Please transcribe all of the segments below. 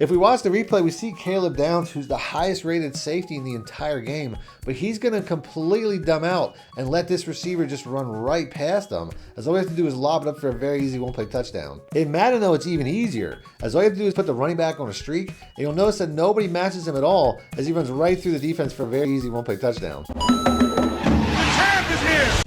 If we watch the replay, we see Caleb Downs, who's the highest rated safety in the entire game, but he's going to completely dumb out and let this receiver just run right past him, as all you have to do is lob it up for a very easy one-play touchdown. In Madden, though, it's even easier, as all you have to do is put the running back on a streak, and you'll notice that nobody matches him at all, as he runs right through the defense for a very easy one-play touchdown.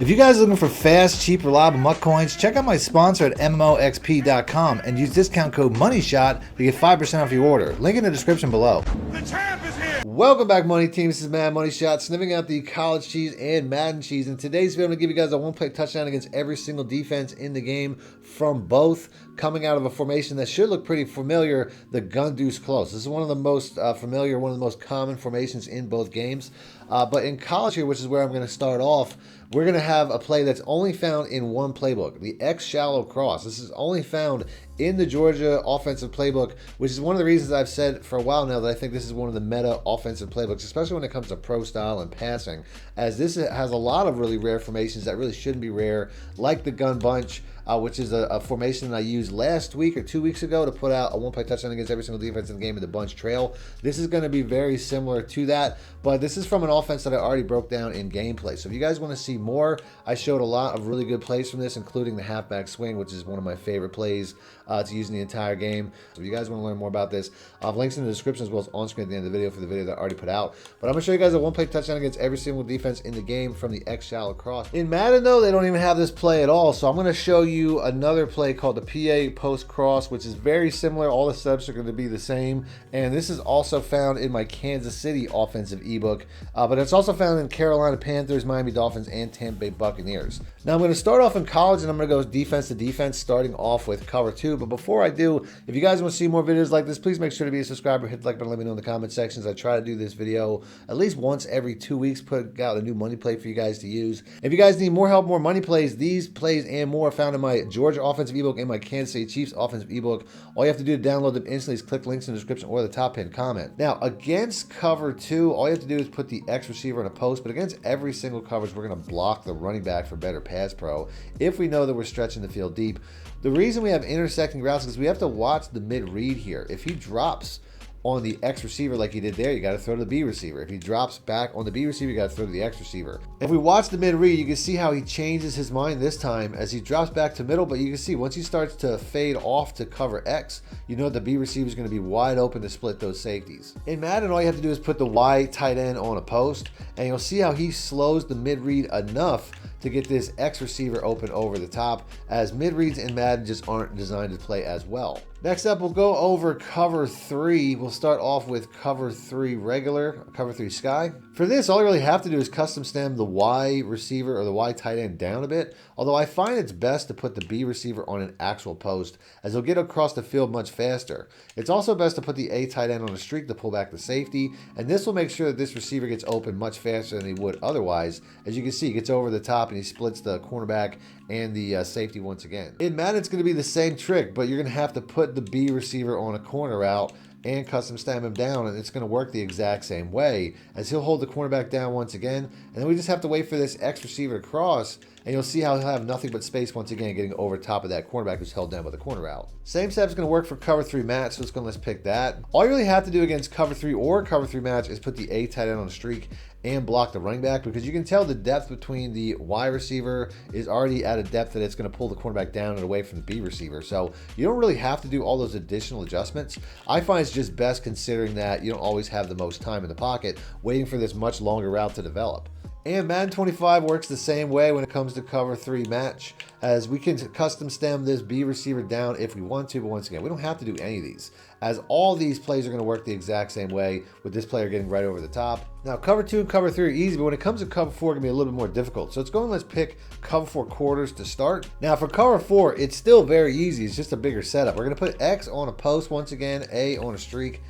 If you guys are looking for fast, cheap, reliable MUT coins, check out my sponsor at MMOXP.com and use discount code MONEYSHOT to get 5% off your order. Link in the description below. The champ is here! Welcome back, Money Team. This is Madden Money Shot, sniffing out the college cheese and Madden cheese. In today's video, I'm going to give you guys a one-play touchdown against every single defense in the game from both, coming out of a formation that should look pretty familiar, the gun deuce close. This is one of the most familiar, one of the most common formations in both games. But in college here, which is where I'm going to start off, we're going to have a play that's only found in one playbook, the X shallow cross. This is only found in the Georgia offensive playbook, which is one of the reasons I've said for a while now that I think this is one of the meta offensive playbooks, especially when it comes to pro style and passing, as this has a lot of really rare formations that really shouldn't be rare, like the gun bunch, which is a formation that I used last week or 2 weeks ago to put out a one-play touchdown against every single defense in the game in the bunch trail. This is going to be very similar to that, but this is from an offense that I already broke down in gameplay. So if you guys want to see more, I showed a lot of really good plays from this, including the halfback swing, which is one of my favorite plays to use in the entire game. So if you guys want to learn more about this, I'll have links in the description as well as on screen at the end of the video for the video that I already put out. But I'm going to show you guys a one-play touchdown against every single defense in the game from the X shallow cross. In Madden, though, they don't even have this play at all, so I'm going to show you another play called the PA post cross, which is very similar. All the steps are going to be the same, and this is also found in my Kansas City offensive ebook, but it's also found in Carolina Panthers, Miami Dolphins, and Tampa Bay Buccaneers. Now I'm going to start off in college, and I'm going to go defense to defense, starting off with cover 2. But before I do, if you guys want to see more videos like this, please make sure to be a subscriber, hit the like button, let me know in the comment sections. I try to do this video at least once every 2 weeks, put out a new money play for you guys to use. If you guys need more help, more money plays, these plays and more are found in my Georgia offensive ebook and my Kansas City Chiefs offensive ebook. All you have to do to download them instantly is click links in the description or the top pinned comment. Now, against cover 2, all you have to do is put the X receiver in a post, but against every single coverage, we're going to block the running back for better pass pro if we know that we're stretching the field deep. The reason we have intersecting routes is we have to watch the mid-read here. If he drops on the X receiver like he did there, you got to throw to the B receiver. If he drops back on the B receiver, you got to throw to the X receiver. If we watch the mid-read, you can see how he changes his mind this time as he drops back to middle, but you can see once he starts to fade off to cover X, you know the B receiver is going to be wide open to split those safeties. In Madden, all you have to do is put the Y tight end on a post, and you'll see how he slows the mid-read enough to get this X receiver open over the top, as mid-reads in Madden just aren't designed to play as well. Next up, we'll go over cover 3. We'll start off with cover 3 regular, cover 3 sky. For this, all you really have to do is custom stem the Y receiver or the Y tight end down a bit, although I find it's best to put the B receiver on an actual post, as he'll get across the field much faster. It's also best to put the A tight end on a streak to pull back the safety, and this will make sure that this receiver gets open much faster than he would otherwise. As you can see, he gets over the top and he splits the cornerback and the safety once again. In Madden, it's going to be the same trick, but you're going to have to put the B receiver on a corner route and custom stem him down, and it's going to work the exact same way, as he'll hold the cornerback down once again, and then we just have to wait for this X receiver to cross, and you'll see how he'll have nothing but space once again getting over top of that cornerback who's held down by the corner route. Same step is going to work for cover 3 match, so let's pick that. All you really have to do against cover 3 or cover 3 match is put the A tight end on a streak and block the running back, because you can tell the depth between the Y receiver is already at a depth that it's going to pull the cornerback down and away from the B receiver. So you don't really have to do all those additional adjustments. I find it's just best considering that you don't always have the most time in the pocket waiting for this much longer route to develop. And Madden 25 works the same way when it comes to cover 3 match, as we can custom stem this B receiver down if we want to, but once again, we don't have to do any of these, as all these plays are going to work the exact same way with this player getting right over the top. Now, cover 2 and cover 3 are easy, but when it comes to cover 4, it's going to be a little bit more difficult. So let's pick cover 4 quarters to start. Now, for cover 4, it's still very easy. It's just a bigger setup. We're going to put X on a post once again, A on a streak.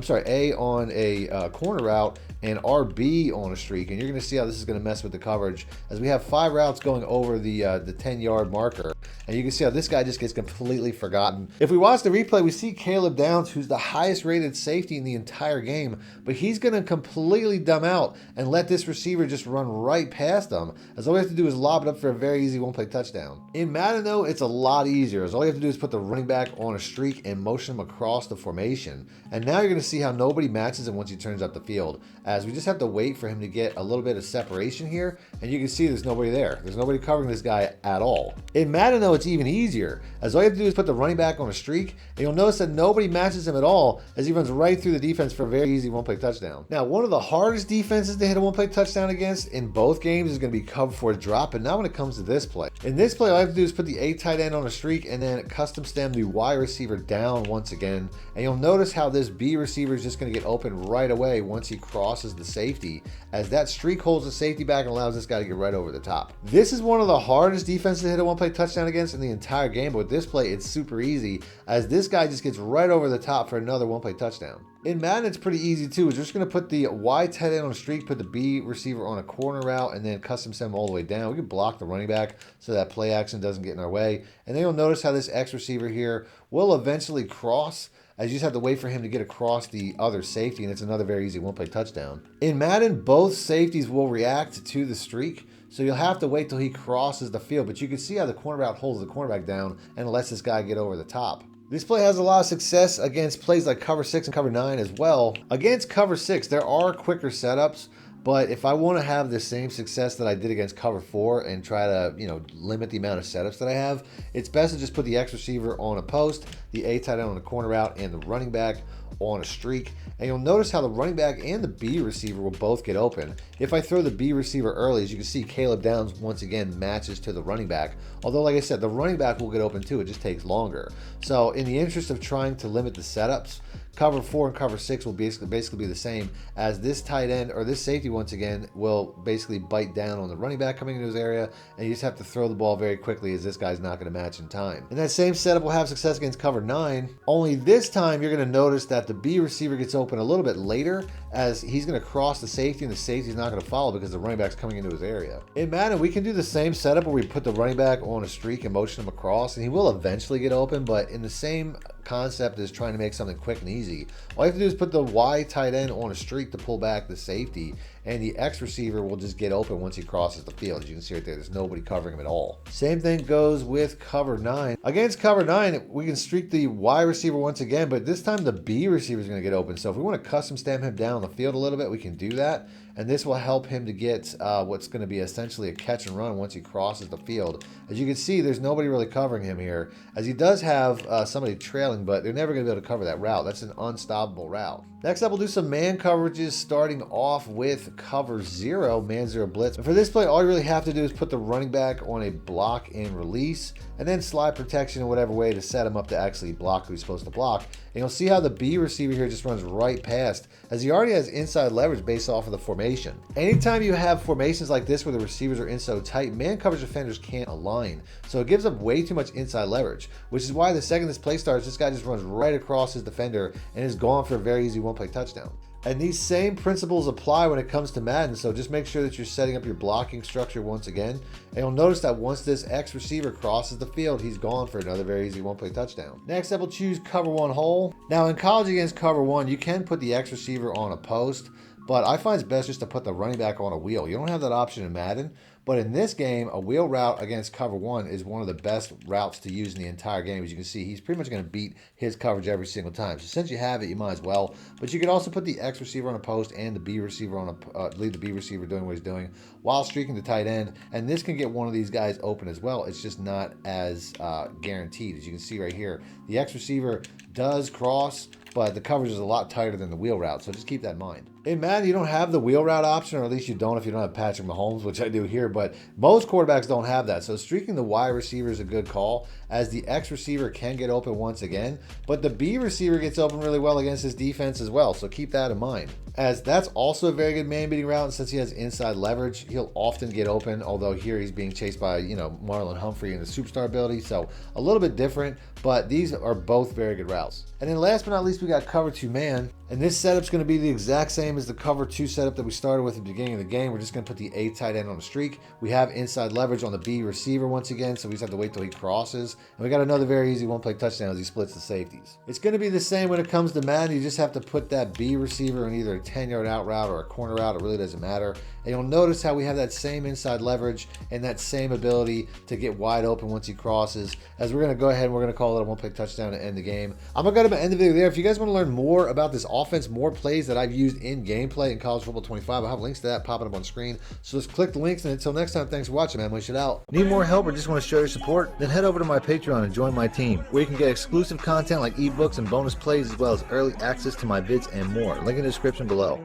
A on a corner route and RB on a streak, and you're going to see how this is going to mess with the coverage as we have 5 routes going over the 10-yard marker, and you can see how this guy just gets completely forgotten. If we watch the replay, we see Caleb Downs, who's the highest rated safety in the entire game, but he's going to completely dumb out and let this receiver just run right past him, as all we have to do is lob it up for a very easy one-play touchdown. In Madden, though, it's a lot easier, as all you have to do is put the running back on a streak and motion him across the formation, and now you're going to see how nobody matches him once he turns up the field, as we just have to wait for him to get a little bit of separation here, and you can see there's nobody there. There's nobody covering this guy at all. In Madden, though, it's even easier, as all you have to do is put the running back on a streak, and you'll notice that nobody matches him at all, as he runs right through the defense for a very easy one-play touchdown. Now, one of the hardest defenses to hit a one-play touchdown against in both games is going to be cover 4 drop, and not when it comes to this play. In this play, all you have to do is put the A tight end on a streak and then custom stem the Y receiver down once again, and you'll notice how this B receiver is just going to get open right away once he crosses the safety, as that streak holds the safety back and allows this guy to get right over the top. This is one of the hardest defenses to hit a one-play touchdown against in the entire game, but with this play, it's super easy, as this guy just gets right over the top for another one-play touchdown. In Madden, it's pretty easy too. We're just going to put the Y tight end on a streak, put the B receiver on a corner route, and then custom stem all the way down. We can block the running back so that play action doesn't get in our way. And then you'll notice how this X receiver here will eventually cross, as you just have to wait for him to get across the other safety, and it's another very easy one-play touchdown. In Madden, both safeties will react to the streak, so you'll have to wait till he crosses the field, but you can see how the corner route holds the cornerback down and lets this guy get over the top. This play has a lot of success against plays like cover 6 and cover 9 as well. Against cover 6, there are quicker setups, but if I want to have the same success that I did against cover 4 and try to, limit the amount of setups that I have, it's best to just put the X receiver on a post, the A tight end on a corner route, and the running back on a streak. And you'll notice how the running back and the B receiver will both get open. If I throw the B receiver early, as you can see, Caleb Downs once again matches to the running back. Although, like I said, the running back will get open too. It just takes longer. So in the interest of trying to limit the setups, cover 4 and cover 6 will basically be the same, as this tight end or this safety once again will basically bite down on the running back coming into his area, and you just have to throw the ball very quickly, as this guy's not going to match in time. And that same setup will have success against cover 9, only this time you're going to notice that the B receiver gets open a little bit later, as he's going to cross the safety, and the safety's not going to follow because the running back's coming into his area. In Madden, we can do the same setup where we put the running back on a streak and motion him across, and he will eventually get open, but in the same concept as trying to make something quick and easy, all you have to do is put the Y tight end on a streak to pull back the safety, and the X receiver will just get open once he crosses the field. As you can see right there, there's nobody covering him at all. Same thing goes with cover 9. Against cover 9, we can streak the Y receiver once again, but this time the B receiver is going to get open. So if we want to custom stem him down the field a little bit, we can do that, and this will help him to get what's going to be essentially a catch and run once he crosses the field. As you can see, there's nobody really covering him here, as he does have somebody trailing, but they're never going to be able to cover that route. That's an unstoppable route. Next up, we'll do some man coverages, starting off with cover 0, man 0 blitz. And for this play, all you really have to do is put the running back on a block and release, and then slide protection in whatever way to set him up to actually block who he's supposed to block. And you'll see how the B receiver here just runs right past, as he already has inside leverage based off of the formation. Anytime you have formations like this where the receivers are in so tight, man coverage defenders can't align, so it gives up way too much inside leverage, which is why the second this play starts, this guy just runs right across his defender and is gone for a very easy one-play touchdown. And these same principles apply when it comes to Madden, so just make sure that you're setting up your blocking structure once again. And you'll notice that once this X receiver crosses the field, he's gone for another very easy one-play touchdown. Next up, we'll choose cover 1 hole. Now in college against cover 1, you can put the X receiver on a post, but I find it's best just to put the running back on a wheel. You don't have that option in Madden, but in this game, a wheel route against cover 1 is one of the best routes to use in the entire game. As you can see, he's pretty much going to beat his coverage every single time. So since you have it, you might as well. But you can also put the X receiver on a post and the B receiver on a leave the B receiver doing what he's doing while streaking the tight end. And this can get one of these guys open as well. It's just not as guaranteed. As you can see right here, the X receiver does cross, but the coverage is a lot tighter than the wheel route, so just keep that in mind. In Madden, you don't have the wheel route option, or at least you don't if you don't have Patrick Mahomes, which I do here, but most quarterbacks don't have that. So streaking the Y receiver is a good call, as the X receiver can get open once again, but the B receiver gets open really well against his defense as well, so keep that in mind. as that's also a very good man-beating route. And since he has inside leverage, he'll often get open, although here he's being chased by, you know, Marlon Humphrey and the superstar ability, so a little bit different, but these are both very good routes. And then last but not least, we got cover 2 man, and this setup's going to be the exact same as the cover 2 setup that we started with at the beginning of the game. We're just going to put the A tight end on the streak. We have inside leverage on the B receiver once again, so we just have to wait till he crosses. And we got another very easy one-play touchdown as he splits the safeties. It's going to be the same when it comes to Madden. You just have to put that B receiver in either a 10-yard out route or a corner route. It really doesn't matter. And you'll notice how we have that same inside leverage and that same ability to get wide open once he crosses, as we're going to go ahead and we're going to call it a one-play touchdown to end the game. I'm going to go to end the video there. If you guys want to learn more about this offense, more plays that I've used in gameplay in College Football 25, I'll have links to that popping up on screen. So just click the links, and until next time, thanks for watching, man. Wish it out. Need more help or just want to show your support? Then head over to my Patreon and join my team, where you can get exclusive content like ebooks and bonus plays, as well as early access to my vids and more. Link in the description below.